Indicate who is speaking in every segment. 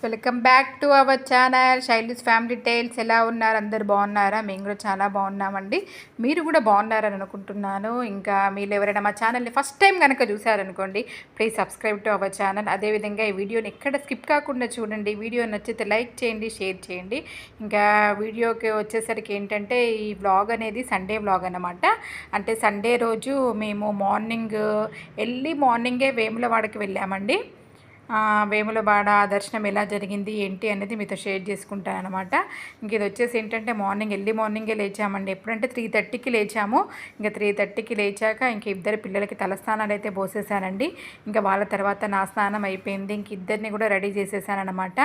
Speaker 1: Welcome back to our channel Shaili's family tales. ఎలా ఉన్నారు? అందరు బాగున్నారా? మేము కూడా చాలా బాగున్నామండి. మీరు కూడా బాగున్నారని అనుకుంటున్నాను. ఇంకా మీరు ఎవరైనా మా ఛానల్ని ఫస్ట్ టైం కనుక చూసారనుకోండి, please subscribe to our channel. అదేవిధంగా ఈ వీడియోని ఎక్కడ స్కిప్ కాకుండా చూడండి. వీడియో నచ్చితే లైక్ చేయండి, షేర్ చేయండి. ఇంకా వీడియోకి వచ్చేసరికి ఏంటంటే, ఈ వ్లాగ్ అనేది సండే వ్లాగ్ అన్నమాట. అంటే సండే రోజు మేము ఎర్లీ మార్నింగే వేములవాడకి వెళ్ళామండి. వేములవాడ దర్శనం ఎలా జరిగింది ఏంటి అనేది మీతో షేర్ చేసుకుంటాను అనమాట. ఇంక ఇది వచ్చేసి ఏంటంటే ఎర్లీ మార్నింగే లేచామండి. ఎప్పుడంటే 3:30కి లేచాము. ఇంకా 3:30కి లేచాక ఇంక ఇద్దరు పిల్లలకి తలస్నానాలు అయితే పోసేసానండి. ఇంకా వాళ్ళ తర్వాత నా స్నానం అయిపోయింది. ఇంక ఇద్దరిని కూడా రెడీ చేసేసానమాట.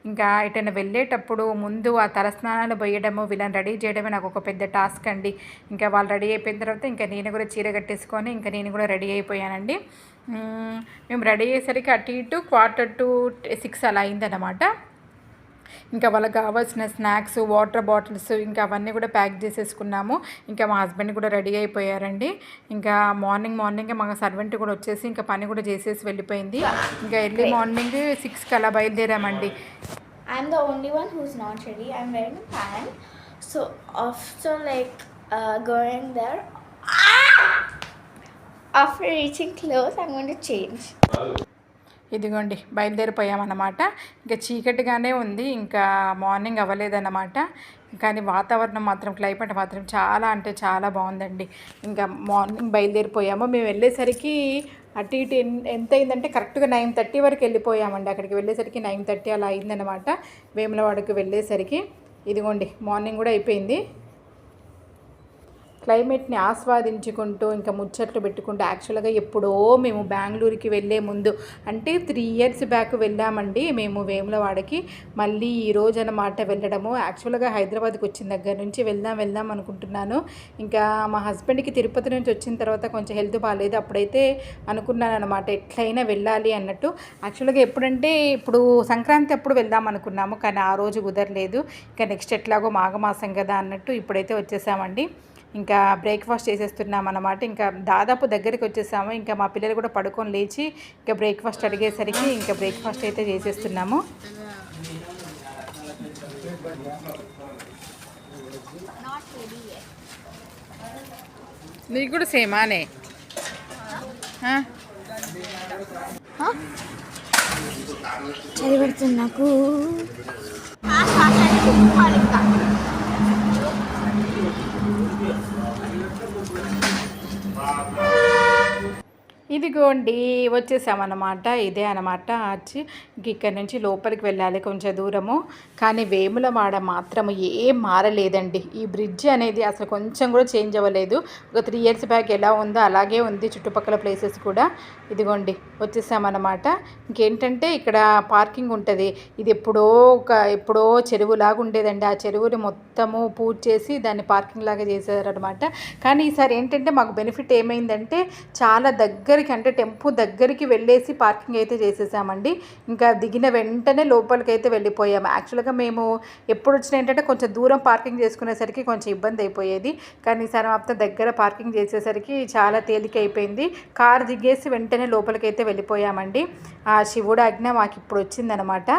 Speaker 1: ఇంకా ఎటైనా వెళ్ళేటప్పుడు ముందు ఆ తలస్నానాలు పోయడము, వీళ్ళని రెడీ చేయడమే నాకు ఒక పెద్ద టాస్క్ అండి. ఇంకా వాళ్ళు రెడీ అయిపోయిన తర్వాత ఇంకా నేను కూడా చీర కట్టేసుకొని ఇంకా నేను కూడా రెడీ అయిపోయానండి. మేము రెడీ అయ్యేసరికి అటు ఇటు 5:45 అలా అయిందన్నమాట. ఇంకా వాళ్ళకి కావాల్సిన స్నాక్స్, వాటర్ బాటిల్స్ ఇంకా అవన్నీ కూడా ప్యాక్ చేసేసుకున్నాము. ఇంకా మా హస్బెండ్ కూడా రెడీ అయిపోయారండి. ఇంకా మార్నింగే మా సర్వెంట్ కూడా వచ్చేసి ఇంకా పని కూడా చేసేసి వెళ్ళిపోయింది. ఇంకా ఎర్లీ మార్నింగ్ 6కి అలా బయలుదేరామండి.
Speaker 2: I'm the only one who's not ready. I'm wearing a pant. So after going there, after reaching close, I'm going to change.
Speaker 1: ఇదిగోండి బయలుదేరిపోయామన్నమాట. ఇంకా చీకటిగానే ఉంది, ఇంకా మార్నింగ్ అవ్వలేదన్నమాట. కానీ వాతావరణం మాత్రం, క్లైమేట్ మాత్రం చాలా అంటే చాలా బాగుందండి. ఇంకా మార్నింగ్ బయలుదేరిపోయాము. మేము వెళ్ళేసరికి అటు ఇటు ఎంత అయిందంటే కరెక్ట్గా 9:30 వరకు వెళ్ళిపోయామండి. అక్కడికి వెళ్ళేసరికి 9:30 అలా అయిందన్నమాట. వేములవాడకు వెళ్ళేసరికి ఇదిగోండి మార్నింగ్ కూడా అయిపోయింది. క్లైమేట్ని ఆస్వాదించుకుంటూ ఇంకా ముచ్చట్లు పెట్టుకుంటూ, యాక్చువల్గా ఎప్పుడో మేము బెంగళూరుకి వెళ్ళే ముందు అంటే 3 years బ్యాక్ వెళ్ళామండి మేము వేములవాడకి. మళ్ళీ ఈరోజు అన్నమాట వెళ్ళడము. యాక్చువల్గా హైదరాబాద్కి వచ్చిన దగ్గర నుంచి వెళ్దాం అనుకుంటున్నాను. ఇంకా మా హస్బెండ్కి తిరుపతి నుంచి వచ్చిన తర్వాత కొంచెం హెల్త్ బాగాలేదు. అప్పుడైతే అనుకున్నాను అనమాట ఎట్లయినా వెళ్ళాలి అన్నట్టు. యాక్చువల్గా ఎప్పుడంటే ఇప్పుడు సంక్రాంతి అప్పుడు వెళ్దాం అనుకున్నాము, కానీ ఆ రోజు కుదరలేదు. ఇంకా నెక్స్ట్ ఎట్లాగో మాఘమాసం కదా అన్నట్టు ఇప్పుడైతే వచ్చేసామండి. ఇంకా బ్రేక్ఫాస్ట్ చేసేస్తున్నాం అన్నమాట. ఇంకా దాదాపు దగ్గరికి వచ్చేసాము. ఇంకా మా పిల్లలు కూడా పడుకొని లేచి ఇంకా బ్రేక్ఫాస్ట్ అడిగేసరికి ఇంకా బ్రేక్ఫాస్ట్ అయితే చేసేస్తున్నాము. నీకు కూడా సేమానే
Speaker 2: చలి పడుతుంది నాకు.
Speaker 1: ఇదిగోండి వచ్చేసామన్నమాట. ఇదే అనమాట వచ్చి ఇక్కడ నుంచి లోపలికి వెళ్ళాలి కొంచెం దూరము. కానీ వేములవాడ మాత్రం ఏం మారలేదండి. ఈ బ్రిడ్జ్ అనేది అసలు కొంచెం కూడా చేంజ్ అవ్వలేదు. ఒక 3 years బ్యాక్ ఎలా ఉందో అలాగే ఉంది. చుట్టుపక్కల ప్లేసెస్ కూడా ఇదిగోండి వచ్చేసామన్నమాట. ఇంకేంటంటే ఇక్కడ పార్కింగ్ ఉంటుంది. ఇది ఎప్పుడో చెరువులాగా ఉండేదండి. ఆ చెరువుని మొత్తము పూర్తి చేసి దాన్ని పార్కింగ్ లాగా చేశారనమాట. కానీ ఈసారి ఏంటంటే మాకు బెనిఫిట్ ఏమైందంటే చాలా దగ్గరికి, అంటే టెంపు దగ్గరికి వెళ్ళేసి పార్కింగ్ అయితే చేసేసామండి. ఇంకా దిగిన వెంటనే లోపలికి అయితే వెళ్ళిపోయాము. యాక్చువల్గా మేము ఎప్పుడు వచ్చినా ఏంటంటే కొంచెం దూరం పార్కింగ్ చేసుకునేసరికి కొంచెం ఇబ్బంది అయిపోయేది. కానీ ఈసారి మొత్తం దగ్గర పార్కింగ్ చేసేసరికి చాలా తేలిక అయిపోయింది. కారు దిగేసి వెంటనే లోపలికైతే వెళ్ళిపోయామండి. ఆ శివుడు ఆజ్ఞ మాకు ఇప్పుడు వచ్చిందనమాట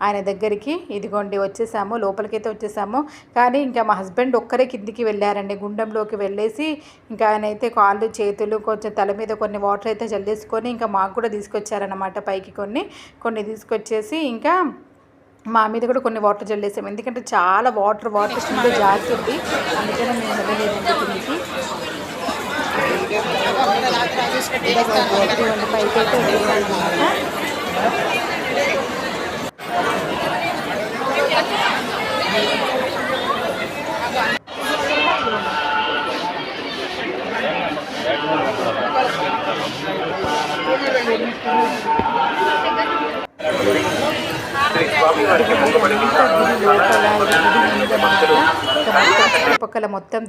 Speaker 1: ఆయన దగ్గరికి. ఇదిగోండి వచ్చేసాము, లోపలికైతే వచ్చేసాము. కానీ ఇంకా మా హస్బెండ్ ఒక్కరే కిందికి వెళ్ళారండి. గుండంలోకి వెళ్ళేసి ఇంకా ఆయన అయితే కాళ్ళు చేతులు కొంచెం తల మీద కొన్ని వాటర్ అయితే చల్లేసుకొని ఇంకా మాకు కూడా తీసుకొచ్చారనమాట. పైకి కొన్ని తీసుకొచ్చేసి ఇంకా మా మీద కూడా కొన్ని వాటర్ చల్లేసాము. ఎందుకంటే చాలా వాటర్ కింద జారుతుంది, అందుకనే మేము వెళ్ళలేదండి కిందికి. పైకి అయితే వెళ్ళాలన్నమాట. చుట్టుపక్కల మొత్తం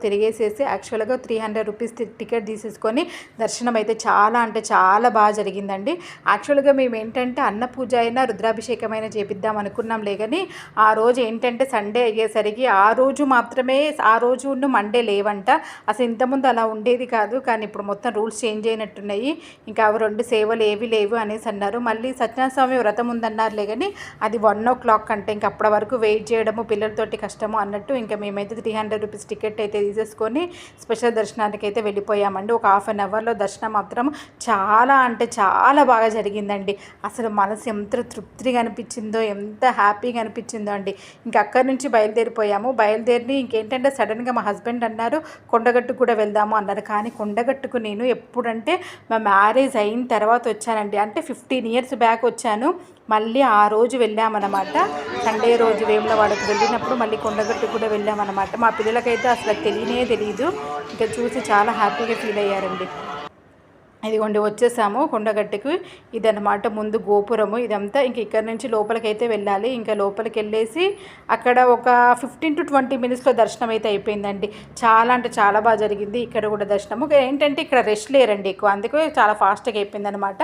Speaker 1: తిరిగేసేసి యాక్చువల్గా 300 రూపీస్ టికెట్ తీసేసుకొని దర్శనం అయితే చాలా అంటే చాలా బాగా జరిగిందండి. యాక్చువల్గా మేము ఏంటంటే అన్న పూజ అయినా రుద్రాభిషేకం అయినా చేపిద్దాం అనుకున్నాంలే, కానీ ఆ రోజు ఏంటంటే సండే అయ్యేసరికి ఆ రోజు మాత్రమే, ఆ రోజు మండే లేవంట. అసలు ఇంతకుముందు అలా ఉండేది కాదు, కానీ ఇప్పుడు మొత్తం రూల్స్ చేంజ్ అయినట్టున్నాయి. ఇంకా అవి 2 సేవలు ఏవి లేవు అనేసి అన్నారు. మళ్ళీ సత్యనారాయణ స్వామి వ్రతం ఉందన్నారులే, కానీ అది 1 o'clock అంటే ఇంకా అప్పటి వరకు వెయిట్ చేయడము పిల్లలతోటి కష్టము అన్నట్టు ఇంకా మేమైతే 300 రూపీస్ టికెట్ అయితే తీసేసుకొని స్పెషల్ దర్శనానికి అయితే వెళ్ళిపోయామండి. ఒక 1/2 అవర్లో దర్శనం మాత్రం చాలా అంటే చాలా బాగా జరిగిందండి. అసలు మనసు ఎంత తృప్తిగా అనిపించిందో, ఎంత హ్యాపీగా అనిపించిందో అండి. ఇంకా అక్కడి నుంచి బయలుదేరి ఇంకేంటంటే సడన్గా మా హస్బెండ్ అన్నారు కొండగట్టుకు కూడా వెళ్దాము అన్నారు. కానీ కొండగట్టుకు నేను ఎప్పుడంటే మా మ్యారేజ్ అయిన తర్వాత వచ్చానండి. అంటే 15 years బ్యాక్ వచ్చాను. మళ్ళీ ఆ రోజు వెళ్ళామన్నమాట. సండే రోజు వేములవాడకు వెళ్ళినప్పుడు మళ్ళీ కొండగట్టు కూడా వెళ్ళామన్నమాట. మా పిల్లలకైతే అసలు తెలియదు. ఇంకా చూసి చాలా హ్యాపీగా ఫీల్ అయ్యారండి. ఇదిగోండి వచ్చేసాము కొండగట్టుకు. ఇదన్నమాట ముందు గోపురము ఇదంతా. ఇంక ఇక్కడ నుంచి లోపలికైతే వెళ్ళాలి. ఇంకా లోపలికి వెళ్ళేసి అక్కడ ఒక 15 to 20 minutesలో దర్శనం అయితే అయిపోయిందండి. చాలా అంటే చాలా బాగా జరిగింది ఇక్కడ కూడా దర్శనము. ఏంటంటే ఇక్కడ రెస్ట్ లేరండి ఎక్కువ, అందుకే చాలా ఫాస్ట్గా అయిపోయింది అనమాట.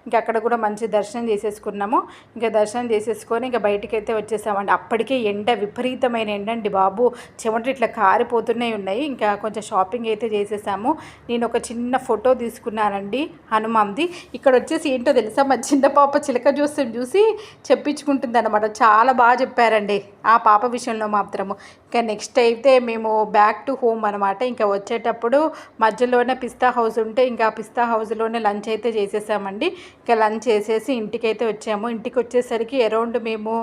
Speaker 1: ఇంకా అక్కడ కూడా మంచి దర్శనం చేసేసుకున్నాము. ఇంకా దర్శనం చేసేసుకొని ఇంకా బయటికి అయితే వచ్చేసామండి. అప్పటికే విపరీతమైన ఎండ అండి బాబు, చెమటలు ఇట్లా కారిపోతూనే ఉన్నాయి. ఇంకా కొంచెం షాపింగ్ అయితే చేసేసాము. నేను ఒక చిన్న ఫోటో తీసుకున్నానండి హనుమాన్ది. ఇక్కడ వచ్చేసి ఏంటో తెలుసా, మా చిన్న పాప చిలక చూసి చెప్పించుకుంటుంది అనమాట. చాలా బాగా చెప్పారండి ఆ పాప విషయంలో మాత్రము. ఇంకా నెక్స్ట్ అయితే మేము బ్యాక్ టు హోమ్ అనమాట. ఇంకా వచ్చేటప్పుడు మధ్యలోనే పిస్తా హౌస్ ఉంటే ఇంకా పిస్తా హౌస్లోనే లంచ్ అయితే చేసేసామండి. ఇంకా లంచ్ చేసేసి ఇంటికైతే వచ్చాము. ఇంటికి వచ్చేసరికి అరౌండ్ మేము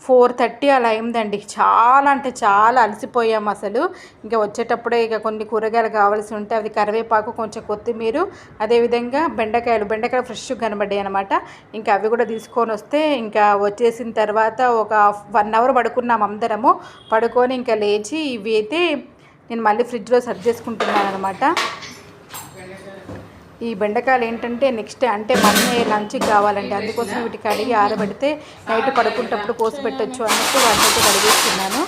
Speaker 1: 4:30 అలా అయిందండి. చాలా అంటే చాలా అలసిపోయాము అసలు. ఇంకా వచ్చేటప్పుడే ఇక కొన్ని కూరగాయలు కావాల్సి ఉంటే అది కరివేపాకు, కొంచెం కొత్తిమీర, అదేవిధంగా బెండకాయలు ఫ్రెష్గా కనబడ్డాయి అనమాట. ఇంకా అవి కూడా తీసుకొని వస్తే ఇంకా వచ్చేసిన తర్వాత ఒక 1 hour పడుకున్నాము అందరము. పడుకొని ఇంకా లేచి ఇవి అయితే నేను మళ్ళీ ఫ్రిడ్జ్లో సర్వ్ చేసుకుంటున్నాను అనమాట. ఈ బెండకాయలు ఏంటంటే నెక్స్ట్ అంటే మళ్ళీ లంచ్కి కావాలండి, అందుకోసం వీటికి కడిగి ఆరబెడితే నైట్ పడుకుంటప్పుడు కోసి పెట్టచ్చు అన్నట్టు వాటితో కడిగేస్తున్నాను.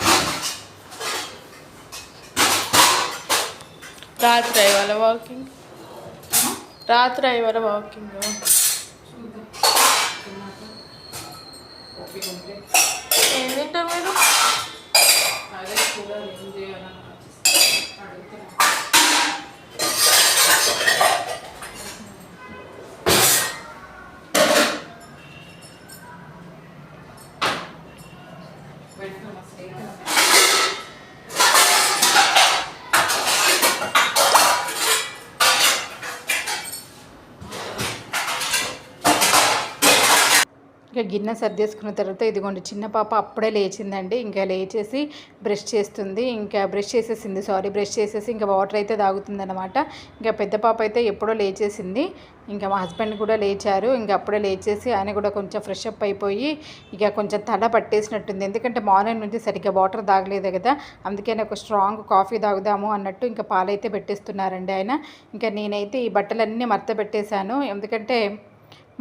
Speaker 3: రాత్రి ఇవాళ వాకింగ్ ఏం తింటారు మీరు?
Speaker 1: ఇక గిన్నె సర్దేసుకున్న తర్వాత ఇదిగోండి చిన్న పాప అప్పుడే లేచిందండి. ఇంకా లేచేసి బ్రష్ చేసేసి ఇంకా వాటర్ అయితే తాగుతుందన్నమాట. ఇంకా పెద్ద పాప అయితే ఎప్పుడో లేచేసింది. ఇంకా మా హస్బెండ్ కూడా లేచారు. ఇంకా అప్పుడే లేచేసి ఆయన కూడా కొంచెం ఫ్రెష్ అప్ అయిపోయి ఇక కొంచెం తల పట్టేసినట్టుంది, ఎందుకంటే మార్నింగ్ నుంచి సరిగ్గా వాటర్ తాగలేదు కదా, అందుకని ఒక స్ట్రాంగ్ కాఫీ తాగుదాము అన్నట్టు ఇంకా పాలైతే పెట్టేస్తున్నారండి ఆయన. ఇంకా నేనైతే ఈ బట్టలన్నీ మడత పెట్టేశాను, ఎందుకంటే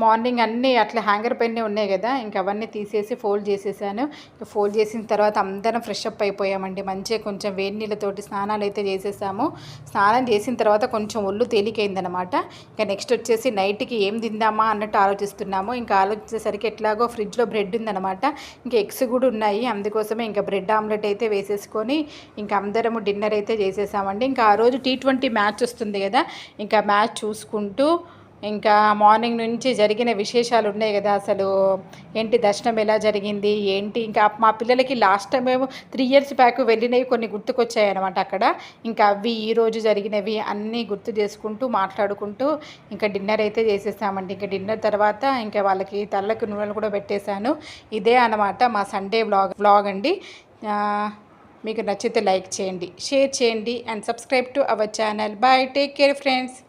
Speaker 1: మార్నింగ్ అన్నీ అట్లా హ్యాంగర్ పైనే ఉన్నాయి కదా, ఇంకా అవన్నీ తీసేసి ఫోల్డ్ చేసేసాను. ఫోల్డ్ చేసిన తర్వాత అందరం ఫ్రెష్ అప్ అయిపోయామండి. మంచిగా కొంచెం వేడి నీళ్ళతోటి స్నానాలు అయితే చేసేసాము. స్నానం చేసిన తర్వాత కొంచెం ఒళ్ళు తేలికైందనమాట. ఇంకా నెక్స్ట్ వచ్చేసి నైట్కి ఏం తిందామా అన్నట్టు ఆలోచిస్తున్నాము. ఇంకా ఆలోచించేసరికి ఎట్లాగో ఫ్రిడ్జ్లో బ్రెడ్ ఉందనమాట, ఇంకా ఎగ్స్ కూడా ఉన్నాయి, అందుకోసమే ఇంకా బ్రెడ్ ఆమ్లెట్ అయితే వేసేసుకొని ఇంకా అందరము డిన్నర్ అయితే చేసేసామండి. ఇంకా ఆ రోజు T20 మ్యాచ్ వస్తుంది కదా, ఇంకా మ్యాచ్ చూసుకుంటూ ఇంకా మార్నింగ్ నుంచి జరిగిన విశేషాలు ఉన్నాయి కదా, అసలు ఏంటి దర్శనం ఎలా జరిగింది ఏంటి, ఇంకా మా పిల్లలకి లాస్ట్ టైం మేము 3 years బ్యాక్ వెళ్ళినవి కొన్ని గుర్తుకొచ్చాయి అనమాట అక్కడ. ఇంకా అవి ఈరోజు జరిగినవి అన్నీ గుర్తు చేసుకుంటూ మాట్లాడుకుంటూ ఇంకా డిన్నర్ అయితే చేసేసామండి. ఇంకా డిన్నర్ తర్వాత ఇంకా వాళ్ళకి తలకు నూనెలు కూడా పెట్టేశాను. ఇదే అన్నమాట మా సండే వ్లాగ్ అండి. మీకు నచ్చితే లైక్ చేయండి, షేర్ చేయండి and subscribe to our channel. Bye, take care friends.